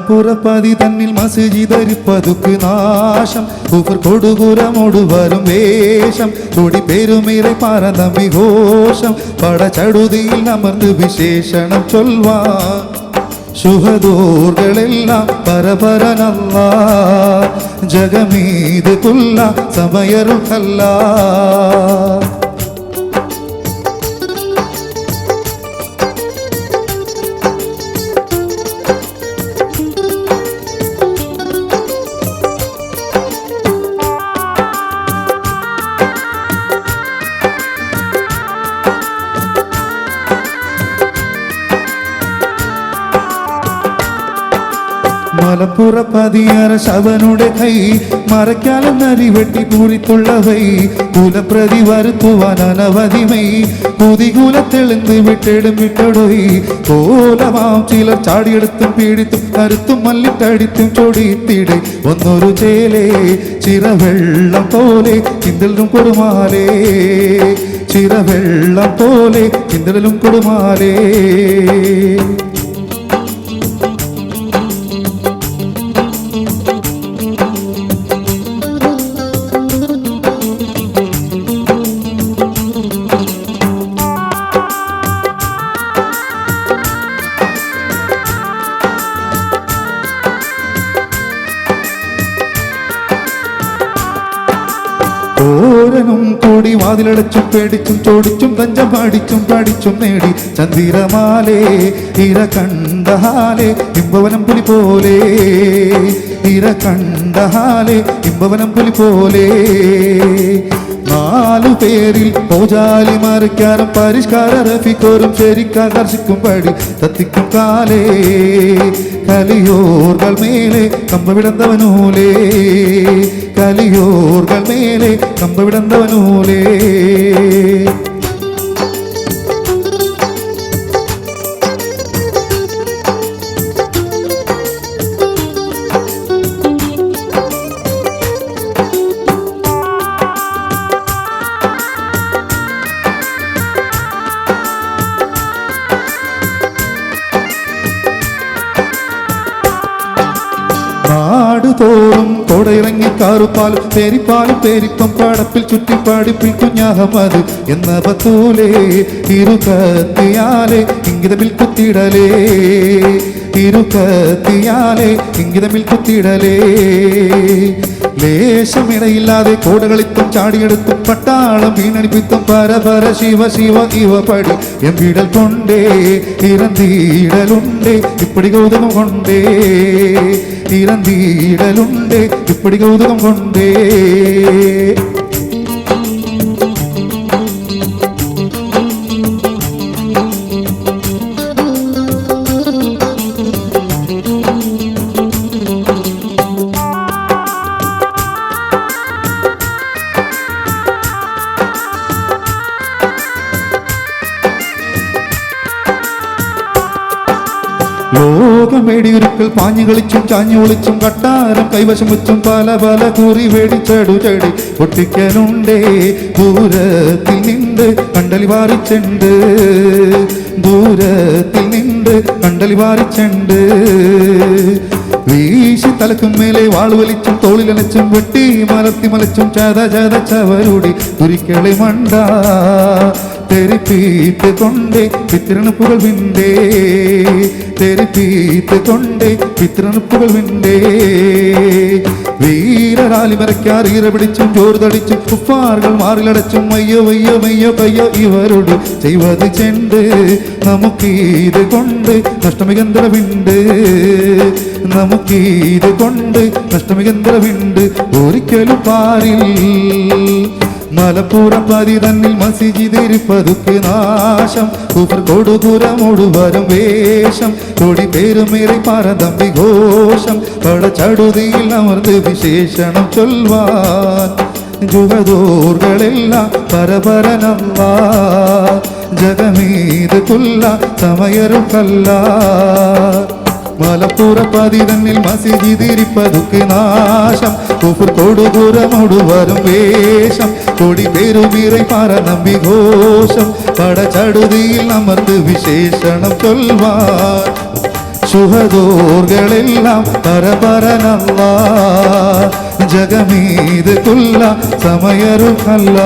മലപ്പുറപ്പതി തന്നിൽ മസ്ജിദരിപ്പതുക്ക് നാശം കുഫർ കൊടുകുരമോട് വരും വേഷം കൊടി പേരുമീറെ പാരതമ്പി ഘോഷം പടചടുതിയിൽ അമർന്ന് വിശേഷണം ചൊൽവാൻ ശുഹദൂർകളെല്ലാം പരപരനല്ല ജഗമീത് കുല്ല സമയറുകല്ല മലപ്പുറപ്പതിയറ ശവനുടെ കൈ മറയ്ക്കാലും നരി വെട്ടി പൂരിത്തുള്ളവൈ കുലപ്രതി വരുത്തുവാൻ അനവധിമൈ കുതികൂലത്തെളുന്ന് വിട്ടെടും വിട്ടൊടൊയി കോലമാം ചിലർ ചാടിയെടുത്തും പീഡിത്തും കരുത്തും മല്ലിട്ടടിത്തും ചൊടിത്തിടെ ഒന്നൊരു ചേലേ ചിറവെള്ളം പോലെ ചിന്തലും കൊടുമാലേ ചിറവെള്ളം പോലെ ചിന്തലും കൊടുമാലേ ഓരനും കൂടി വാതിലടച്ചും പേടിച്ചും ചോടിച്ചും തഞ്ചം പാടിച്ചും പാടിച്ചും നേടി ചന്ദിരമാലേ ഇര കണ്ടഹാലേ ഇമ്പവനം പുലി പോലെ ഇര കണ്ടഹാലേ ഇമ്പവനം പുലി പോലെ 4 പേരിൽ പൂജാലി മറിക്കാനും പരിഷ്കാര റഫിക്കോരും ശരിക്കാകർഷിക്കും പടി തത്തിക്കും കാലേ കലിയോർകൾ മേലെ കമ്പവിടന്തവനൂലേ കലിയോർകൾ മേലെ കമ്പവിടന്തവനൂലേ നാടുതോറും കൊടയിറങ്ങി കാറുപാലും പേരിപ്പാലും പേരിപ്പം പാടപ്പിൽ ചുറ്റിപ്പാടിപ്പിൽ കുഞ്ഞാഹമത് എന്ന ബത്തൂലേ ഇരുകത്തിയാലേ ഇംഗിതമിൽ കുത്തിടലേ ഇരുകത്തിയാലേ ഇംഗിതമിൽ കുത്തിടലേ ലേശമിടയില്ലാതെ കോടകളിത്തും ചാടിയെടുത്തും പട്ടാളം വീണടിപ്പിത്തും പരപര ശിവ ശിവ ഇവ പടി എംവിടൽ കൊണ്ടേ ഇറന്തീടലുണ്ടേ ഇപ്പടി കൗതുകം കൊണ്ടേ ഇറന്തീടലുണ്ടേ ഇപ്പടി കൗതുകം കൊണ്ടേ ലോകമേടിയൊരുക്കൽ പാഞ്ഞു കളിച്ചും ചാഞ്ഞു ഒളിച്ചും കട്ടാരം കൈവശം വെച്ചും പല പല കുറി വേടിച്ചടു ചടി പൊട്ടിക്കലുണ്ടേ ദൂരത്തിൽ നിന്ന് കണ്ടലി വാരിച്ചുണ്ട് ദൂരത്തിൽ നിന്ന് കണ്ടലി വാരിച്ചുണ്ട് വീശി തലക്കും മേലെ വാളുവലിച്ചും തോളിലനച്ചും വെട്ടി മലത്തി മലച്ചും ചത ചത ചവരുടി കുരിക്കളി മണ്ട തെരിപ്പീത്ത് കൊണ്ടേ പിത്തിരണുപ്പുകൾ വിണ്ടേ തെരിപ്പീത്ത് കൊണ്ടേ പിത്തിരണുപ്പുകൾ വിണ്ടേ വീരരാലി മരയ്ക്കാർ ഈറ പിടിച്ചും ചോറ് തടിച്ചും കുപ്പാറുകൾ മാറിലടച്ചും അയ്യോ അയ്യോ അയ്യോ കയ്യോ ഇവരോട് ചെയ്വത് ചെണ്ട് നമുക്കീത് കൊണ്ട് നഷ്ടമികന്തരവിണ്ട് നമുക്കീത് കൊണ്ട് നഷ്ടമികന്തരവിണ്ട് ഒരിക്കലും പാരിൽ മലപ്പുറപ്പതി തന്നിൽ മസ്ജിദിരിപ്പതുക്ക് നാശം കുഫർ കൊടുകുരമോട് വരും വേഷം കൊടി പേരുമേറെ പാരതമ്പി ഘോഷം പടചടുതിയിൽ അമർന്ന് വിശേഷണം ചൊൽവാൻ ജുഹദൂർകളെല്ലാം പരപരനല്ല ജഗമീത് കുല്ല സമയറുകല്ല മലപ്പുറപ്പതി തന്നിൽ മസ്ജിദിരിപ്പതുക്ക് നാശം കുഫർ കൊടുകുരമോട് വരും വേഷം കൊടി പേരുമീറെ പാരതമ്പി ഘോഷം പടചടുതിയിൽ അമർന്ന് വിശേഷണം ചൊൽവാൻ ശുഹദോർകളെല്ലാം പരപരനല്ല ജഗമീത് കുല്ല സമയറുഹല്ല